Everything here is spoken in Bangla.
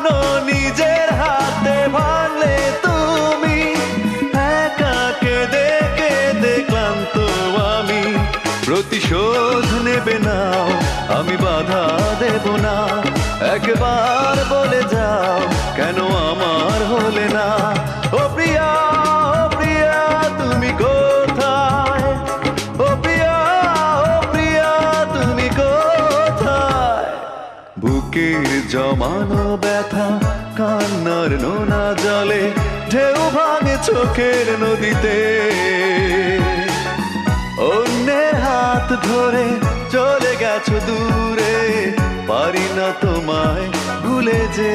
স্বপ্ন নিজের হাতে ভাঙলে তুমি, একা কেঁদে কেঁদে ক্লান্ত আমি। প্রতিশোধ নেবে নাও, আমি বাধা দেব না, একবার বলে যাও কেন আমার হলে না। ও প্রিয়া, ও প্রিয়া তুমি কোথায়, ও প্রিয়া, ও প্রিয়া তুমি কোথায়। বুকের জমানো ব্যথা কান্নার নোনা জলে, ঢেউ ভাঙে চোখের নদীতে। অন্যের হাত ধরে চলে গেছো দূরে, পারি না তোমায় ভুলে যে।